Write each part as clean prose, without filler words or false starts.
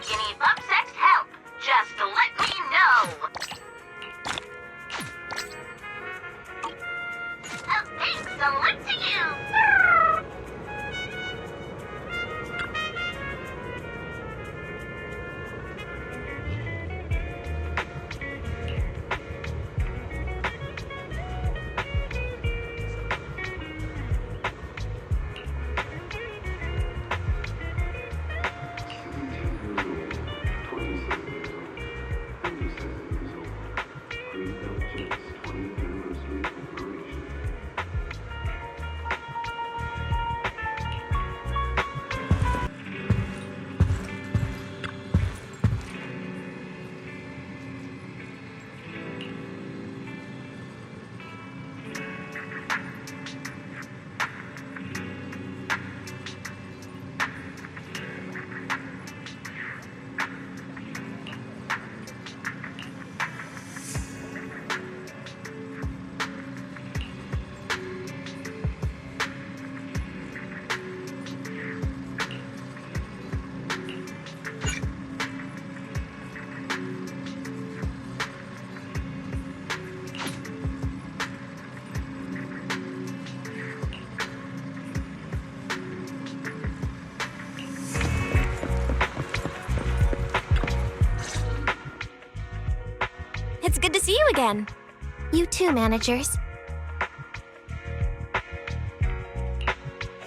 If you need bug-sex help, just let me know. A big salute to you! It's good to see you again. You too, managers.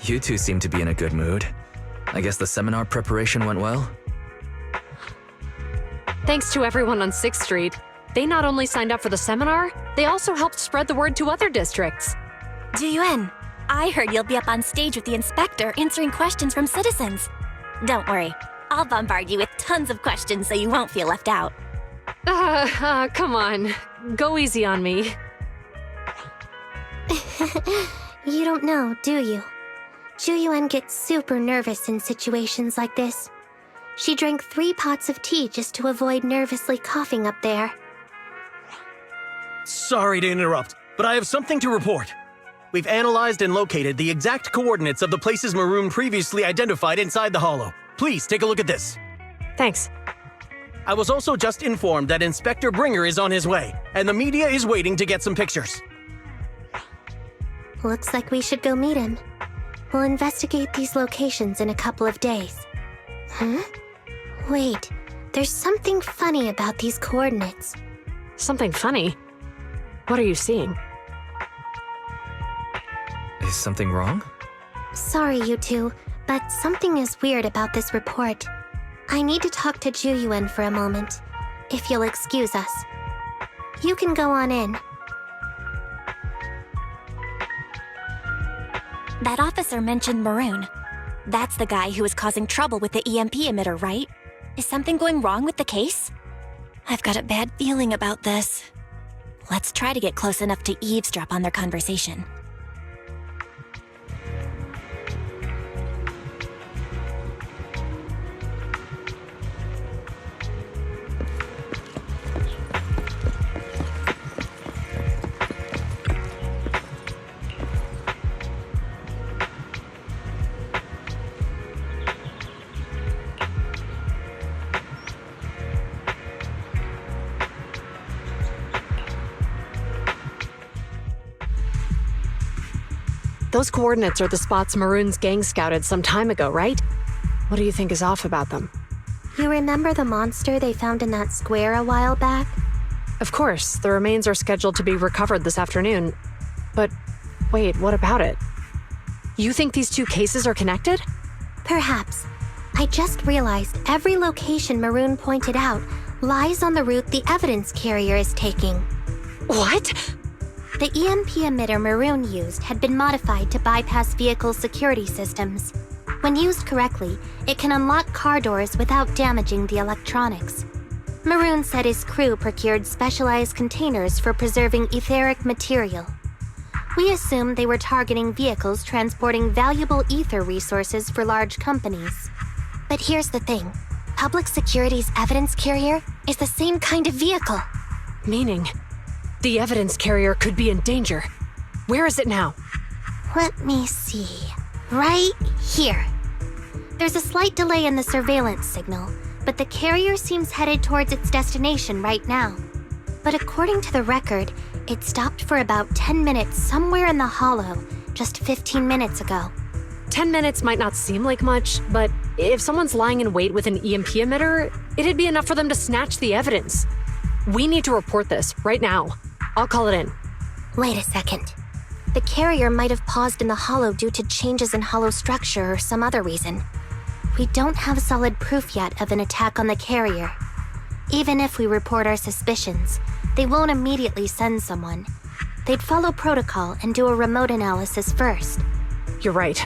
You two seem to be in a good mood. I guess the seminar preparation went well? Thanks to everyone on 6th Street. They not only signed up for the seminar, they also helped spread the word to other districts. Juyuan, I heard you'll be up on stage with the inspector answering questions from citizens. Don't worry, I'll bombard you with tons of questions so you won't feel left out. Come on. Go easy on me. You don't know, do you? Juyuan gets super nervous in situations like this. She drank 3 pots of tea just to avoid nervously coughing up there. Sorry to interrupt, but I have something to report. We've analyzed and located the exact coordinates of the places Maroon previously identified inside the hollow. Please take a look at this. Thanks. I was also just informed that Inspector Bringer is on his way, and the media is waiting to get some pictures. Looks like we should go meet him. We'll investigate these locations in a couple of days. Huh? Wait, there's something funny about these coordinates. Something funny? What are you seeing? Is something wrong? Sorry, you two, but something is weird about this report. I need to talk to Juyuan for a moment, if you'll excuse us. You can go on in. That officer mentioned Maroon. That's the guy who was causing trouble with the EMP emitter, right? Is something going wrong with the case? I've got a bad feeling about this. Let's try to get close enough to eavesdrop on their conversation. Those coordinates are the spots Maroon's gang scouted some time ago, right? What do you think is off about them? You remember the monster they found in that square a while back? Of course, the remains are scheduled to be recovered this afternoon. But wait, what about it? You think these two cases are connected? Perhaps. I just realized every location Maroon pointed out lies on the route the evidence carrier is taking. What? The EMP emitter Maroon used had been modified to bypass vehicle security systems. When used correctly, it can unlock car doors without damaging the electronics. Maroon said his crew procured specialized containers for preserving etheric material. We assumed they were targeting vehicles transporting valuable ether resources for large companies. But here's the thing. Public Security's evidence carrier is the same kind of vehicle. Meaning, the evidence carrier could be in danger. Where is it now? Let me see. Right here. There's a slight delay in the surveillance signal, but the carrier seems headed towards its destination right now. But according to the record, it stopped for about 10 minutes somewhere in the hollow, just 15 minutes ago. 10 minutes might not seem like much, but if someone's lying in wait with an EMP emitter, it'd be enough for them to snatch the evidence. We need to report this right now. I'll call it in. Wait a second. The carrier might have paused in the hollow due to changes in hollow structure or some other reason. We don't have solid proof yet of an attack on the carrier. Even if we report our suspicions, they won't immediately send someone. They'd follow protocol and do a remote analysis first. You're right.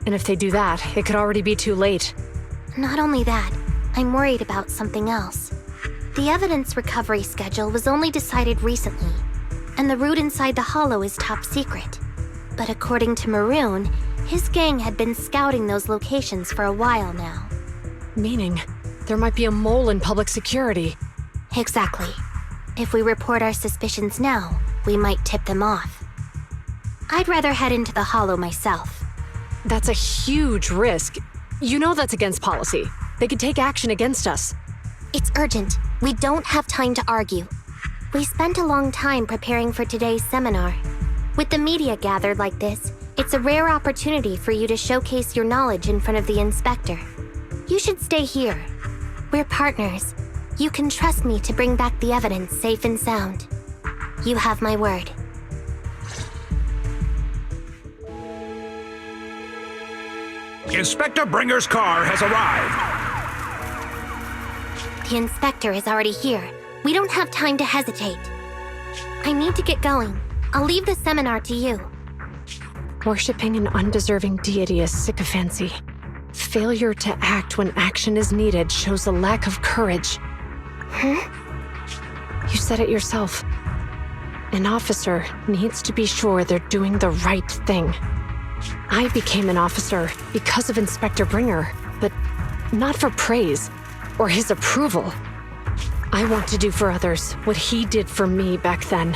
And if they do that, it could already be too late. Not only that, I'm worried about something else. The evidence recovery schedule was only decided recently, and the route inside the hollow is top secret. But according to Maroon, his gang had been scouting those locations for a while now. Meaning, there might be a mole in public security. Exactly. If we report our suspicions now, we might tip them off. I'd rather head into the hollow myself. That's a huge risk. You know that's against policy. They could take action against us. It's urgent. We don't have time to argue. We spent a long time preparing for today's seminar. With the media gathered like this, it's a rare opportunity for you to showcase your knowledge in front of the inspector. You should stay here. We're partners. You can trust me to bring back the evidence safe and sound. You have my word. Inspector Bringer's car has arrived. The inspector is already here. We don't have time to hesitate. I need to get going. I'll leave the seminar to you. Worshipping an undeserving deity is sycophancy. Failure to act when action is needed shows a lack of courage. You said it yourself. An officer needs to be sure they're doing the right thing. I became an officer because of Inspector Bringer, but not for praise or his approval. I want to do for others what he did for me back then.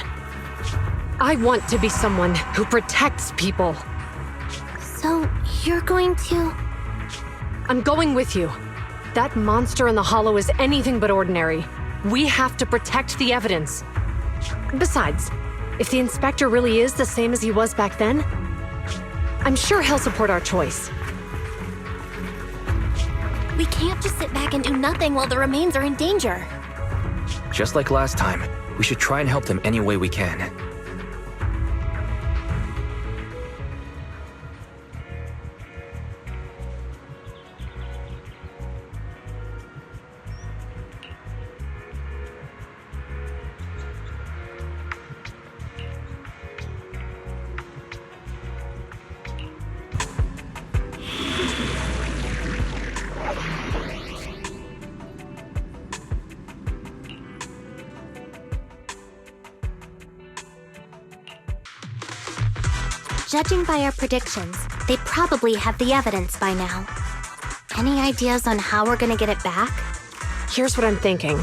I want to be someone who protects people. So, you're going to... I'm going with you. That monster in the hollow is anything but ordinary. We have to protect the evidence. Besides, if the inspector really is the same as he was back then, I'm sure he'll support our choice. We can't just sit back and do nothing while the remains are in danger. Just like last time, we should try and help them any way we can. Judging by our predictions, they probably have the evidence by now. Any ideas on how we're gonna get it back? Here's what I'm thinking.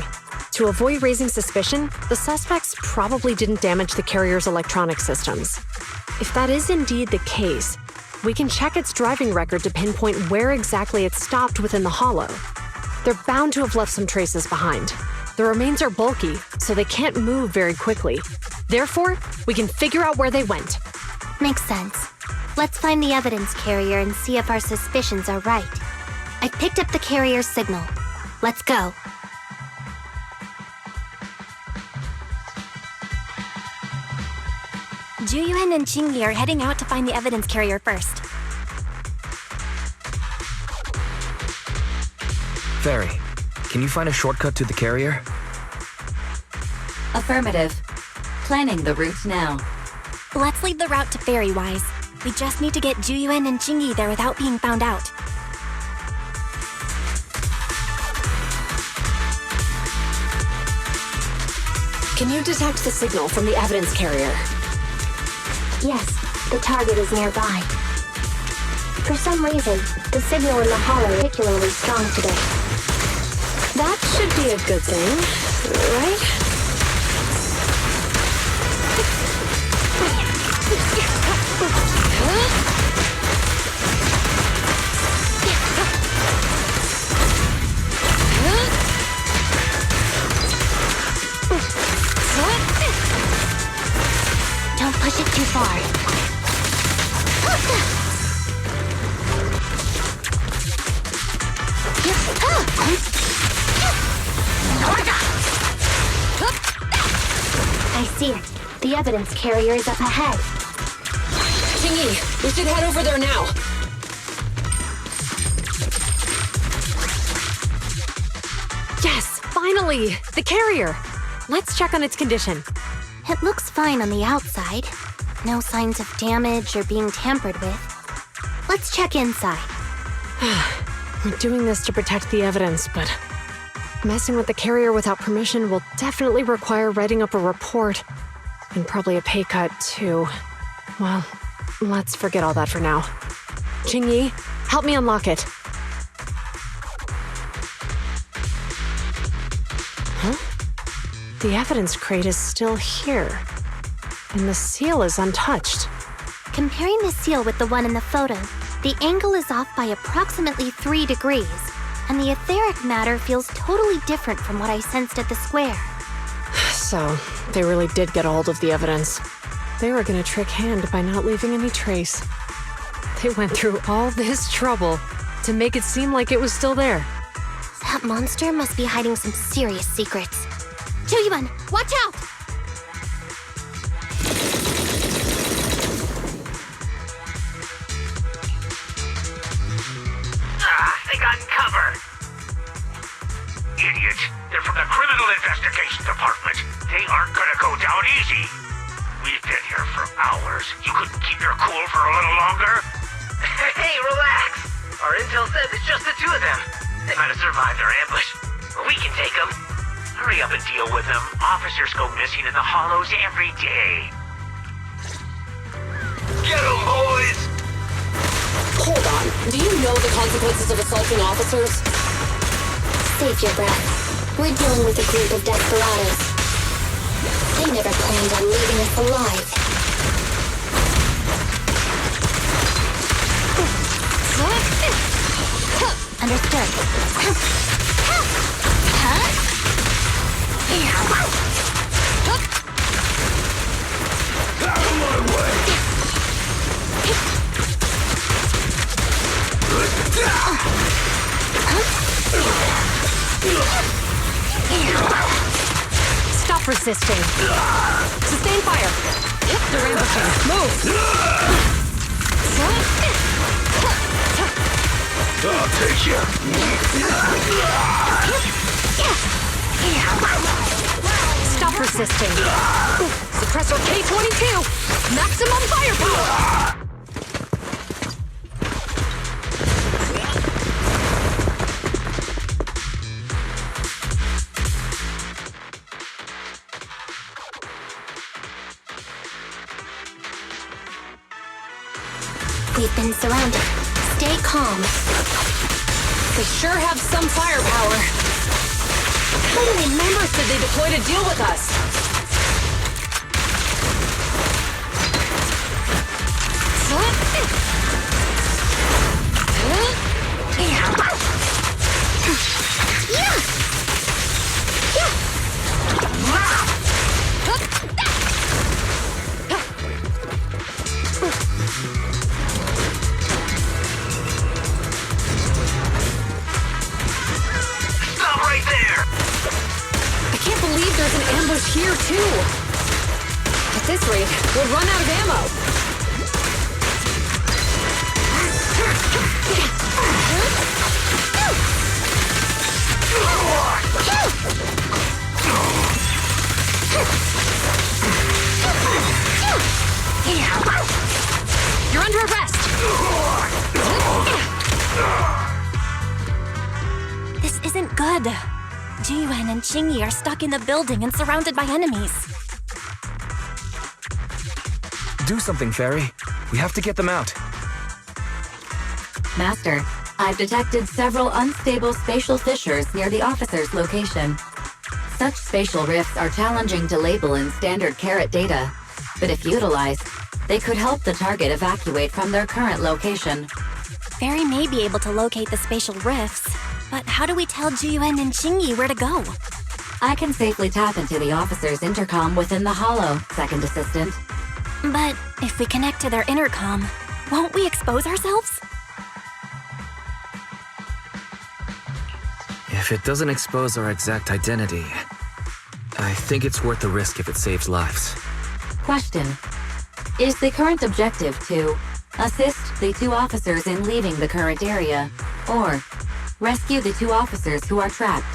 To avoid raising suspicion, the suspects probably didn't damage the carrier's electronic systems. If that is indeed the case, we can check its driving record to pinpoint where exactly it stopped within the hollow. They're bound to have left some traces behind. The remains are bulky, so they can't move very quickly. Therefore, we can figure out where they went. Makes sense. Let's find the evidence carrier and see if our suspicions are right. I picked up the carrier's signal. Let's go. Juyuan and Qingyi are heading out to find the evidence carrier first. Fairy, can you find a shortcut to the carrier? Affirmative. Planning the route now. Let's leave the route to Fairy-wise. We just need to get Juyuan and Qingyi there without being found out. Can you detect the signal from the evidence carrier? Yes, the target is nearby. For some reason, the signal in the hollow is particularly strong today. That should be a good thing, right? pushed it too far. I see it. The evidence carrier is up ahead. Tingy, we should head over there now. Yes, finally! The carrier! Let's check on its condition. It looks fine on the outside. No signs of damage or being tampered with. Let's check inside. We're doing this to protect the evidence, but messing with the carrier without permission will definitely require writing up a report. And probably a pay cut, too. Well, let's forget all that for now. Jingyi, help me unlock it. Huh? The evidence crate is still here. And the seal is untouched. Comparing the seal with the one in the photo, the angle is off by approximately 3 degrees, and the etheric matter feels totally different from what I sensed at the square. So, they really did get a hold of the evidence. They were gonna trick Hand by not leaving any trace. They went through all this trouble to make it seem like it was still there. That monster must be hiding some serious secrets. Juyuan, watch out! They got cover. Idiots. They're from the Criminal Investigation Department. They aren't gonna go down easy. We've been here for hours. You couldn't keep your cool for a little longer? Hey, relax. Our intel says it's just the 2 of them. They might have survived our ambush. But we can take them. Hurry up and deal with them. Officers go missing in the hollows every day. Get them, boys! Hold on. Do you know the consequences of assaulting officers? Save your breath. We're dealing with a group of desperados. They never planned on leaving us alive. Understood. Out of my way! Stop resisting. Sustain fire. They're ambushing. Move. I'll take you. Stop resisting. Suppressor K-22. Maximum firepower. We've been surrounded. Stay calm. They sure have some firepower. How many members did they deploy to deal with us? There's an ambush here, too. At this rate, we'll run out of ammo. You're under arrest. This isn't good. Jiyuan and Qingyi are stuck in the building and surrounded by enemies. Do something, Fairy. We have to get them out. Master, I've detected several unstable spatial fissures near the officer's location. Such spatial rifts are challenging to label in standard carat data, but if utilized, they could help the target evacuate from their current location. Fairy may be able to locate the spatial rifts, but how do we tell Jiyuan and Qingyi where to go? I can safely tap into the officer's intercom within the hollow, Second Assistant. But if we connect to their intercom, won't we expose ourselves? If it doesn't expose our exact identity, I think it's worth the risk if it saves lives. Question. Is the current objective to assist the 2 officers in leaving the current area, or rescue the 2 officers who are trapped?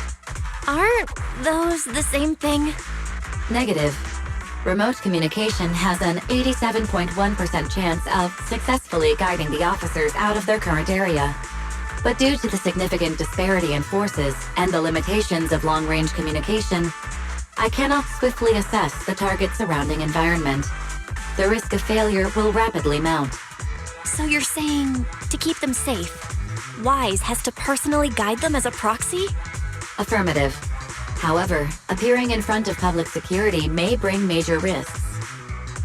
Aren't those the same thing? Negative. Remote communication has an 87.1% chance of successfully guiding the officers out of their current area. But due to the significant disparity in forces and the limitations of long-range communication, I cannot swiftly assess the target's surrounding environment. The risk of failure will rapidly mount. So you're saying, to keep them safe, Wise has to personally guide them as a proxy? Affirmative. However, appearing in front of public security may bring major risks.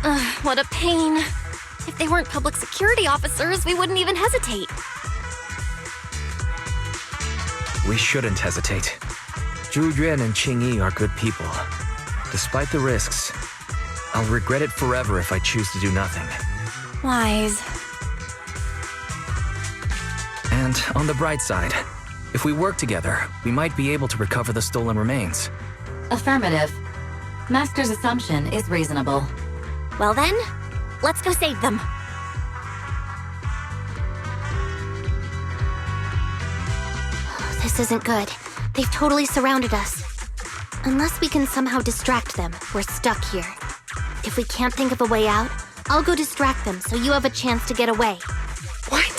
Ugh, what a pain. If they weren't public security officers, we wouldn't even hesitate. We shouldn't hesitate. Zhu Yuan and Qing Yi are good people. Despite the risks, I'll regret it forever if I choose to do nothing. Wise. And on the bright side, if we work together, we might be able to recover the stolen remains. Affirmative. Master's assumption is reasonable. Well then, let's go save them. This isn't good. They've totally surrounded us. Unless we can somehow distract them, we're stuck here. If we can't think of a way out, I'll go distract them so you have a chance to get away. What?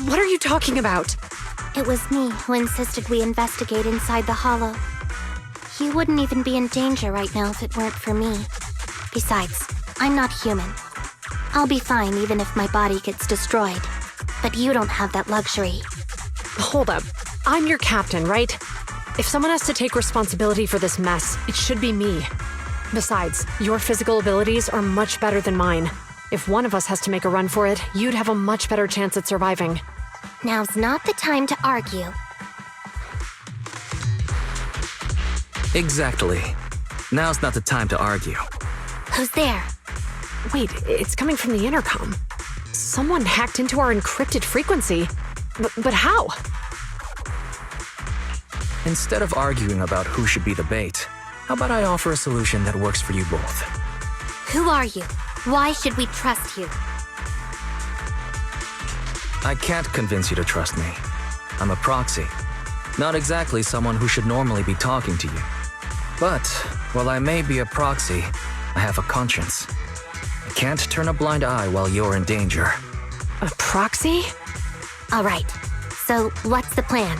What are you talking about? It was me who insisted we investigate inside the hollow. You wouldn't even be in danger right now if it weren't for me. Besides, I'm not human. I'll be fine even if my body gets destroyed. But you don't have that luxury. Hold up. I'm your captain, right? If someone has to take responsibility for this mess, it should be me. Besides, your physical abilities are much better than mine. If one of us has to make a run for it, you'd have a much better chance at surviving. Now's not the time to argue. Exactly. Now's not the time to argue. Who's there? Wait, it's coming from the intercom. Someone hacked into our encrypted frequency. But how? Instead of arguing about who should be the bait, how about I offer a solution that works for you both? Who are you? Why should we trust you? I can't convince you to trust me. I'm a proxy. Not exactly someone who should normally be talking to you. But, while I may be a proxy, I have a conscience. I can't turn a blind eye while you're in danger. A proxy? All right. So, what's the plan?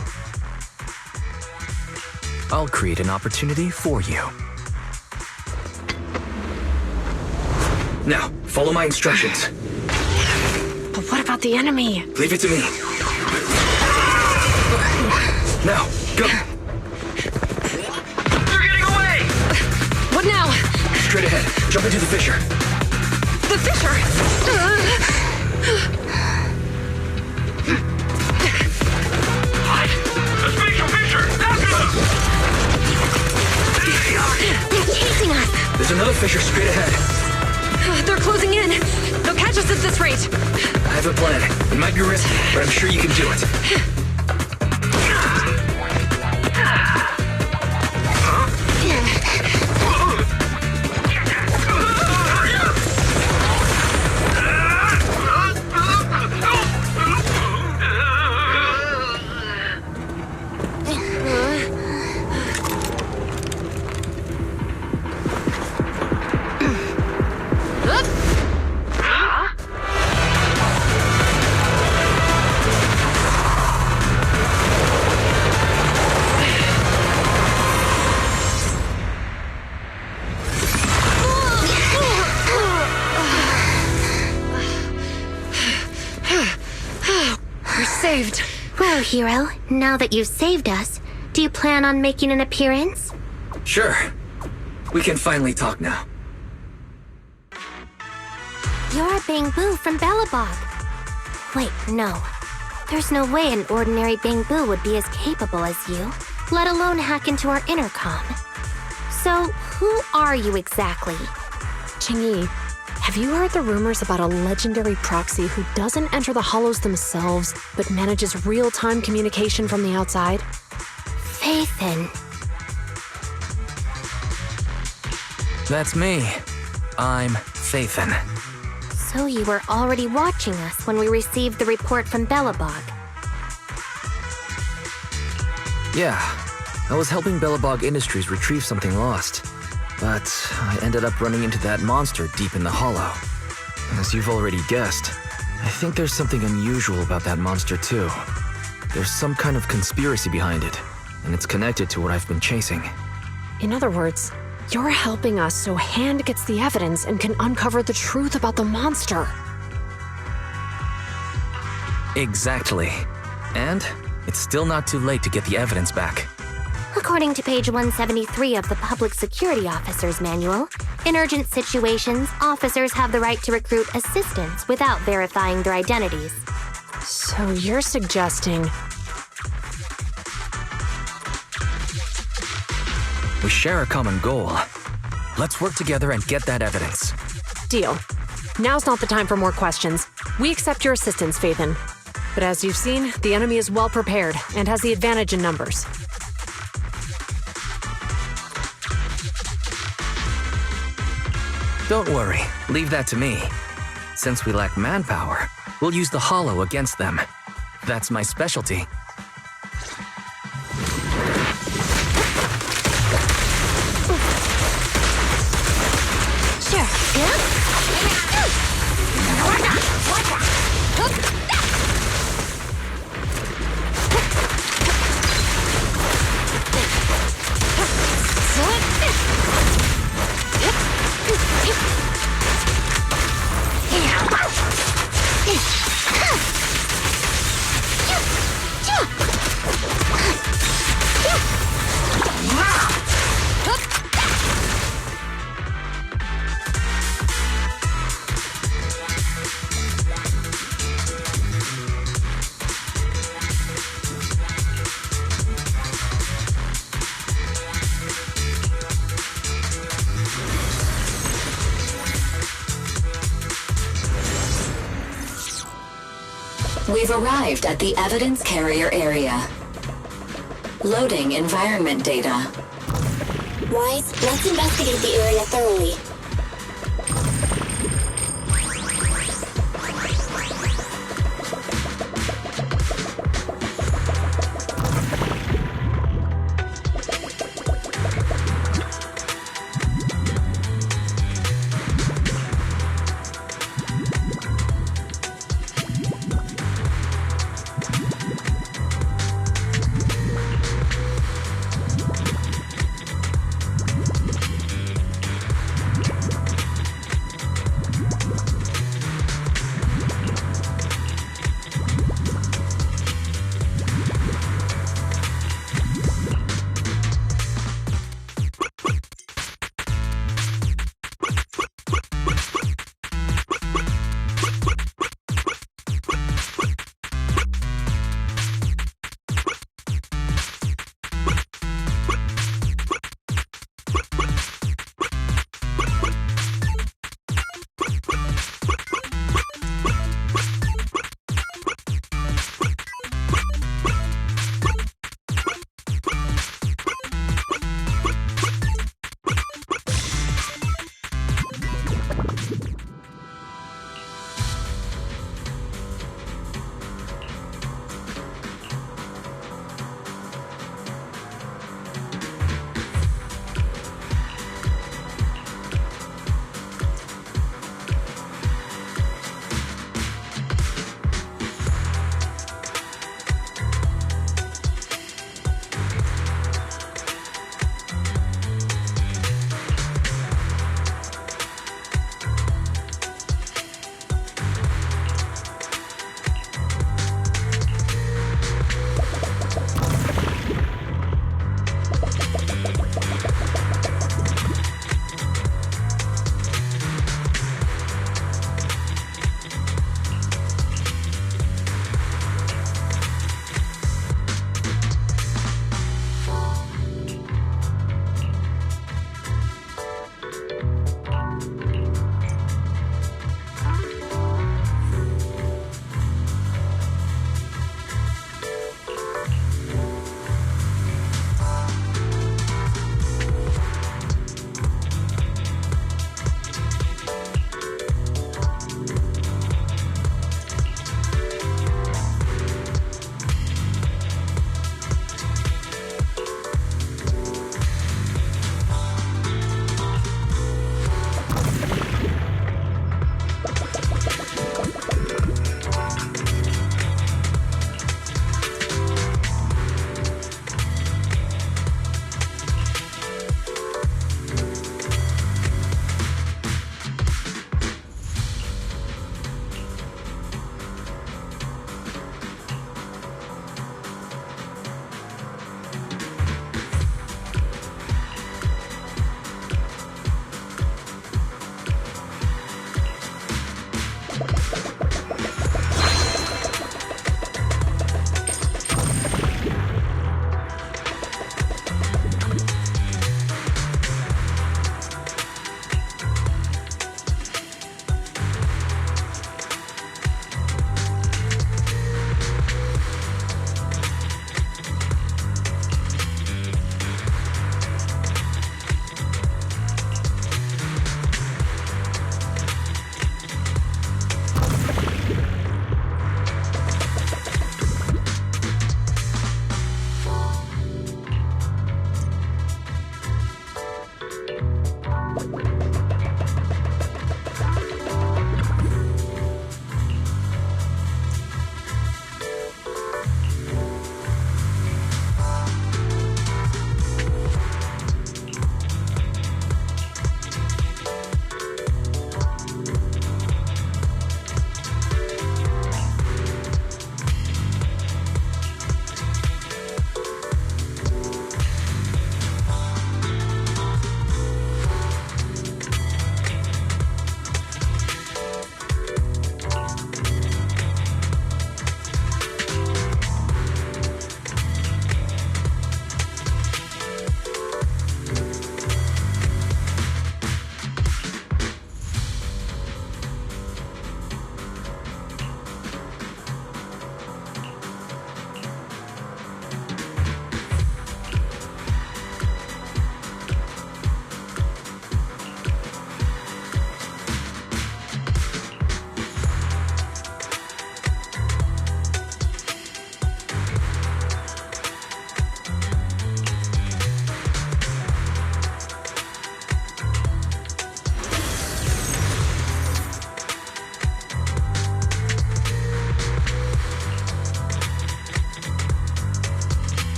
I'll create an opportunity for you. Now, follow my instructions. But what about the enemy? Leave it to me. Now, go! They're getting away! What now? Straight ahead. Jump into the fissure. The fissure! What? The spatial fissure! After them! There they are! They're chasing us! There's another fissure straight ahead. They're closing in! They'll catch us at this rate! I have a plan. It might be risky, but I'm sure you can do it. Saved. Well, hero, now that you've saved us, do you plan on making an appearance? Sure. We can finally talk now. You're a Bangbu from Bellabog. Wait, no. There's no way an ordinary Bangbu would be as capable as you, let alone hack into our intercom. So, who are you exactly? Chingyi, have you heard the rumors about a legendary proxy who doesn't enter the hollows themselves, but manages real-time communication from the outside? Faithin. That's me. I'm Faithin. So you were already watching us when we received the report from Belobog. Yeah, I was helping Belobog Industries retrieve something lost. But I ended up running into that monster deep in the hollow. As you've already guessed, I think there's something unusual about that monster too. There's some kind of conspiracy behind it, and it's connected to what I've been chasing. In other words, you're helping us so Hand gets the evidence and can uncover the truth about the monster. Exactly. And it's still not too late to get the evidence back. According to page 173 of the Public Security Officer's Manual, in urgent situations, officers have the right to recruit assistants without verifying their identities. So you're suggesting... We share a common goal. Let's work together and get that evidence. Deal. Now's not the time for more questions. We accept your assistance, Faithin. But as you've seen, the enemy is well prepared and has the advantage in numbers. Don't worry, leave that to me. Since we lack manpower, we'll use the hollow against them. That's my specialty. Sure. We've arrived at the evidence carrier area. Loading environment data. Wise, let's investigate the area thoroughly.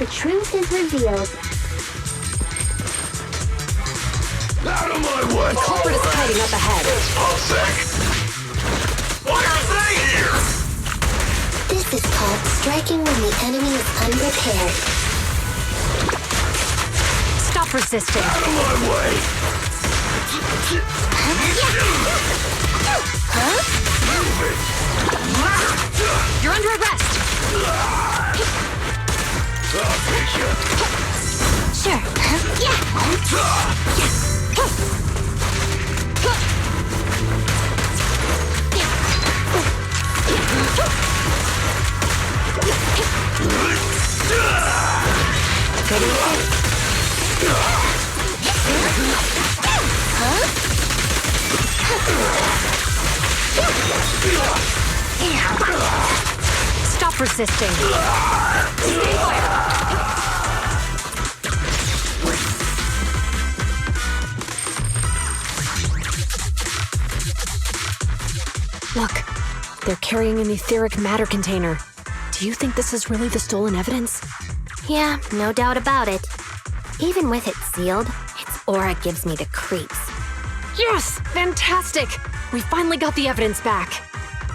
the truth is revealed. Out of my way! The culprit is hiding up ahead. It's Proxy! Why are they here? This is called striking when the enemy is unprepared. Stop resisting. Out of my way! Move it! You're under arrest. I'll get you. Sure. Stop resisting. Stay fire. Look, they're carrying an etheric matter container. Do you think this is really the stolen evidence? Yeah, no doubt about it. Even with it sealed, its aura gives me the creeps. Yes! Fantastic! We finally got the evidence back.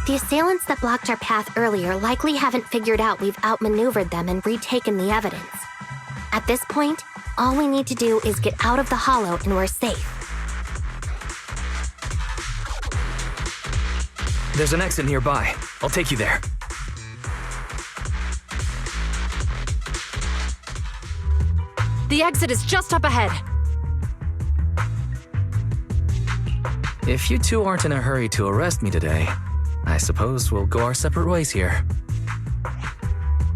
The assailants that blocked our path earlier likely haven't figured out we've outmaneuvered them and retaken the evidence. At this point, all we need to do is get out of the hollow and we're safe. There's an exit nearby. I'll take you there. The exit is just up ahead. If you two aren't in a hurry to arrest me today, I suppose we'll go our separate ways here.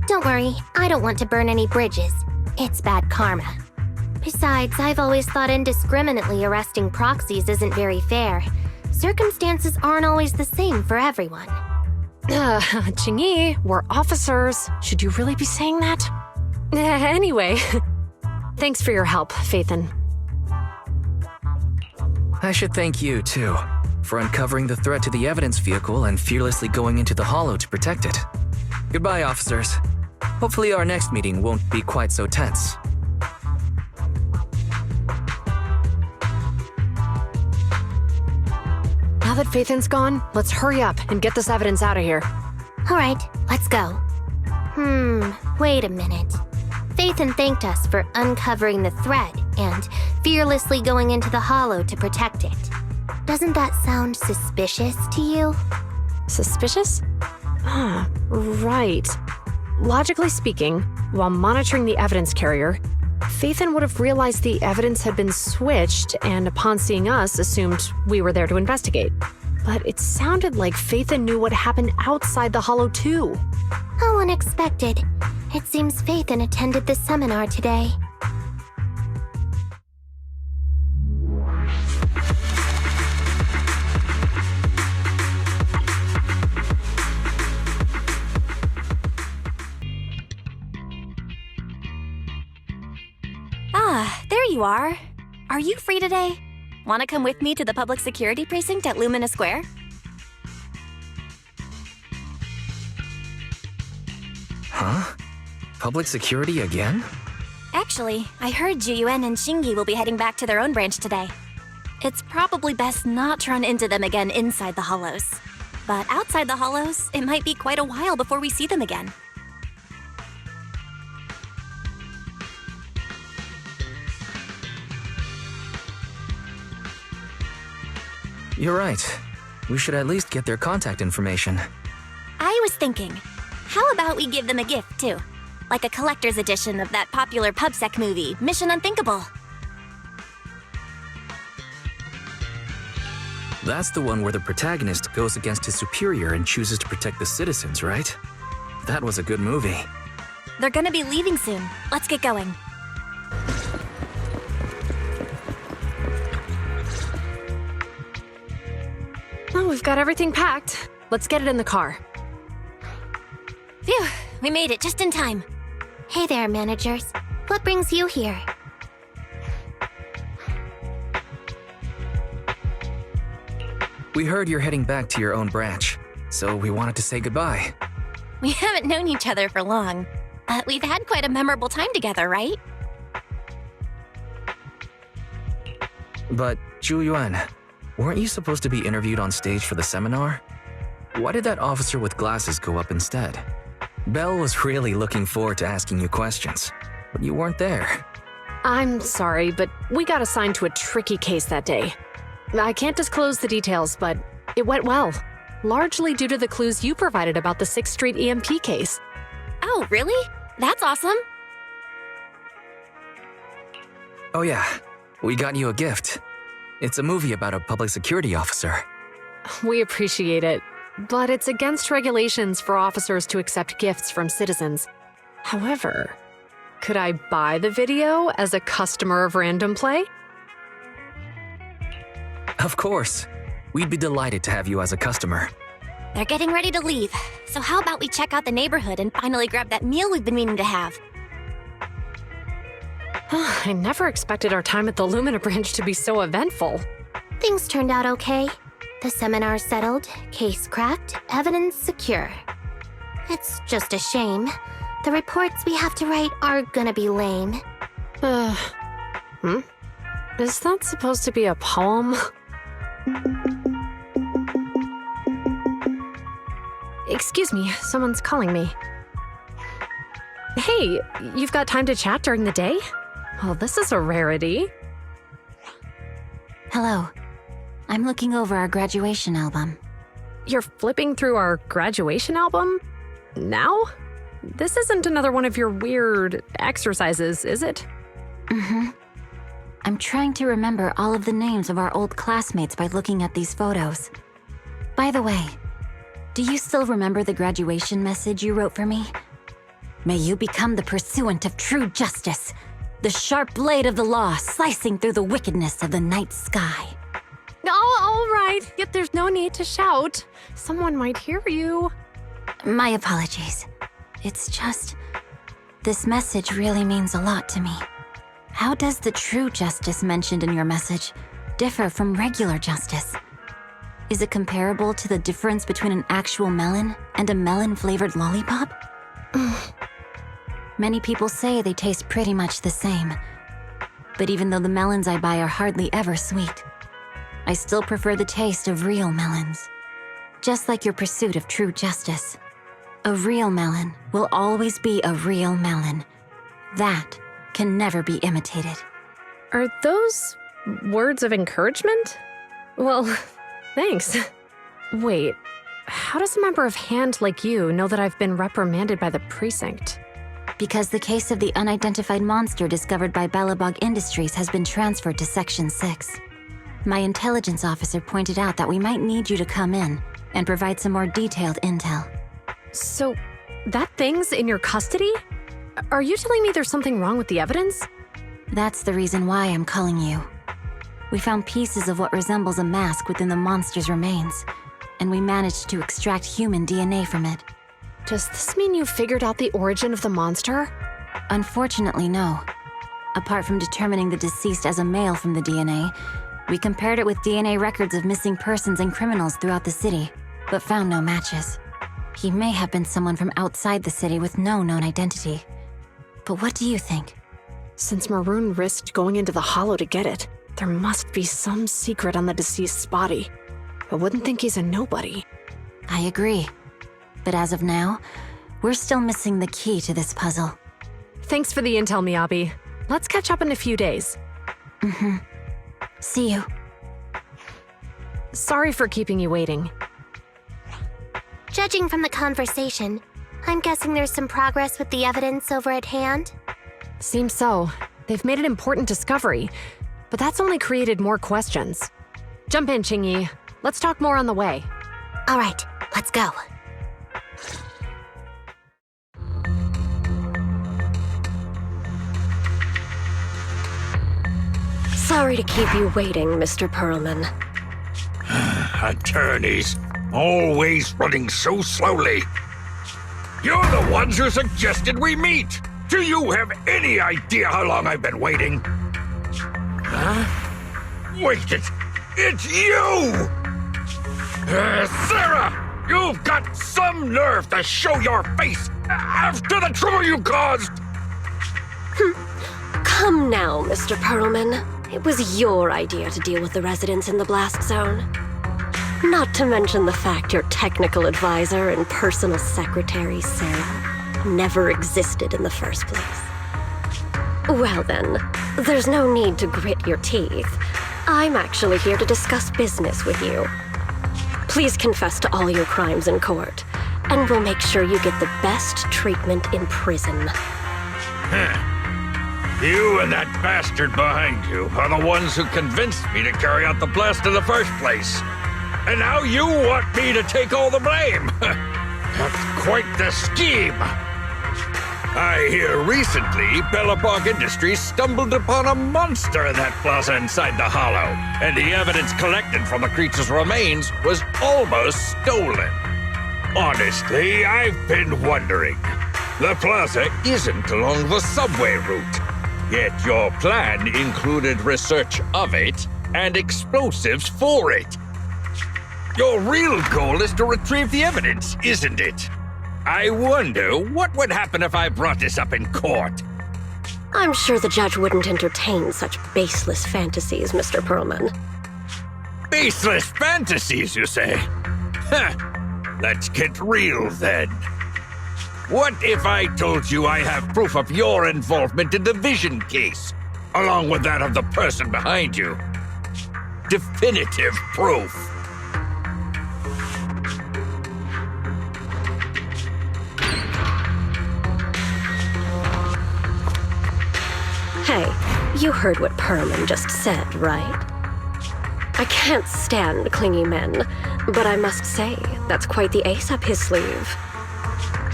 Don't worry, I don't want to burn any bridges. It's bad karma. Besides, I've always thought indiscriminately arresting proxies isn't very fair. Circumstances aren't always the same for everyone. Qingyi, we're officers. Should you really be saying that? Anyway, thanks for your help, Phaethon. I should thank you, too, for uncovering the threat to the evidence vehicle and fearlessly going into the hollow to protect it. Goodbye, officers. Hopefully our next meeting won't be quite so tense. Now that Phaethon's gone, let's hurry up and get this evidence out of here. All right, let's go. Wait a minute. Phaethon thanked us for uncovering the threat and fearlessly going into the hollow to protect it. Doesn't that sound suspicious to you? Suspicious? Right. Logically speaking, while monitoring the evidence carrier, Phaethon would have realized the evidence had been switched and upon seeing us assumed we were there to investigate. But it sounded like Phaethon knew what happened outside the hollow too. How unexpected. It seems Phaethon attended the seminar today. Ah, there you are. Are you free today? Want to come with me to the public security precinct at Lumina Square? Huh? Public security again? Actually, I heard Juyuan and Shingi will be heading back to their own branch today. It's probably best not to run into them again inside the hollows. But outside the hollows, it might be quite a while before we see them again. You're right. We should at least get their contact information. I was thinking, how about we give them a gift, too? Like a collector's edition of that popular PubSec movie, Mission Unthinkable. That's the one where the protagonist goes against his superior and chooses to protect the citizens, right? That was a good movie. They're gonna be leaving soon. Let's get going. Well, we've got everything packed. Let's get it in the car. Phew, we made it just in time. Hey there, managers. What brings you here? We heard you're heading back to your own branch, so we wanted to say goodbye. We haven't known each other for long, But we've had quite a memorable time together, right? But, Zhu Yuan, weren't you supposed to be interviewed on stage for the seminar? Why did that officer with glasses go up instead? Belle was really looking forward to asking you questions, but you weren't there. I'm sorry, but we got assigned to a tricky case that day. I can't disclose the details, but it went well. Largely due to the clues you provided about the 6th Street EMP case. Oh, really? That's awesome. Oh yeah, we got you a gift. It's a movie about a public security officer. We appreciate it, but it's against regulations for officers to accept gifts from citizens. However, could I buy the video as a customer of Random Play? Of course. We'd be delighted to have you as a customer. They're getting ready to leave, so how about we check out the neighborhood and finally grab that meal we've been meaning to have? I never expected our time at the Lumina branch to be so eventful. Things turned out okay. The seminar settled, case cracked, evidence secure. It's just a shame. The reports we have to write are gonna be lame. Is that supposed to be a poem? Excuse me, someone's calling me. Hey, you've got time to chat during the day? Well, this is a rarity. Hello. I'm looking over our graduation album. You're flipping through our graduation album? Now? This isn't another one of your weird exercises, is it? Mm-hmm. I'm trying to remember all of the names of our old classmates by looking at these photos. By the way, do you still remember the graduation message you wrote for me? May you become the pursuant of true justice, the sharp blade of the law slicing through the wickedness of the night sky. Oh, all right. Yet there's no need to shout. Someone might hear you. My apologies. It's just, this message really means a lot to me. How does the true justice mentioned in your message differ from regular justice? Is it comparable to the difference between an actual melon and a melon-flavored lollipop? Many people say they taste pretty much the same. But even though the melons I buy are hardly ever sweet, I still prefer the taste of real melons. Just like your pursuit of true justice. A real melon will always be a real melon. That can never be imitated. Are those words of encouragement? Well, thanks. Wait, how does a member of HAND like you know that I've been reprimanded by the precinct? Because the case of the unidentified monster discovered by Bellabog Industries has been transferred to Section 6. My intelligence officer pointed out that we might need you to come in and provide some more detailed intel. So, that thing's in your custody? Are you telling me there's something wrong with the evidence? That's the reason why I'm calling you. We found pieces of what resembles a mask within the monster's remains, and we managed to extract human DNA from it. Does this mean you figured out the origin of the monster? Unfortunately, no. Apart from determining the deceased as a male from the DNA, we compared it with DNA records of missing persons and criminals throughout the city, but found no matches. He may have been someone from outside the city with no known identity. But what do you think? Since Maroon risked going into the Hollow to get it, there must be some secret on the deceased's body. I wouldn't think he's a nobody. I agree. But as of now, we're still missing the key to this puzzle. Thanks for the intel, Miyabi. Let's catch up in a few days. Mm-hmm. See you. Sorry for keeping you waiting. Judging from the conversation, I'm guessing there's some progress with the evidence over at HAND? Seems so. They've made an important discovery, but that's only created more questions. Jump in, Qingyi. Let's talk more on the way. All right, let's go. Sorry to keep you waiting, Mr. Perlman. Attorneys, always running so slowly. You're the ones who suggested we meet. Do you have any idea how long I've been waiting? Huh? Wait, it's you! Sarah! You've got some nerve to show your face after the trouble you caused! Come now, Mr. Perlman. It was your idea to deal with the residents in the blast zone. Not to mention the fact your technical advisor and personal secretary, Sarah, never existed in the first place. Well then, there's no need to grit your teeth. I'm actually here to discuss business with you. Please confess to all your crimes in court, and we'll make sure you get the best treatment in prison. You and that bastard behind you are the ones who convinced me to carry out the blast in the first place. And now you want me to take all the blame. That's quite the scheme. I hear recently Bellabog Industries stumbled upon a monster in that plaza inside the hollow, and the evidence collected from the creature's remains was almost stolen. Honestly, I've been wondering. The plaza isn't along the subway route, yet your plan included research of it and explosives for it. Your real goal is to retrieve the evidence, isn't it? I wonder what would happen if I brought this up in court. I'm sure the judge wouldn't entertain such baseless fantasies, Mr. Perlman. Baseless fantasies, you say? Huh. Let's get real then. What if I told you I have proof of your involvement in the Vision case, along with that of the person behind you? Definitive proof. Hey, you heard what Perlman just said, right? I can't stand clingy men, but I must say, that's quite the ace up his sleeve.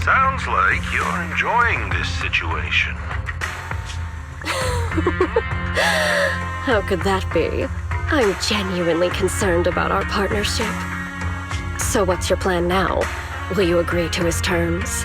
Sounds like you're enjoying this situation. How could that be? I'm genuinely concerned about our partnership. So what's your plan now? Will you agree to his terms?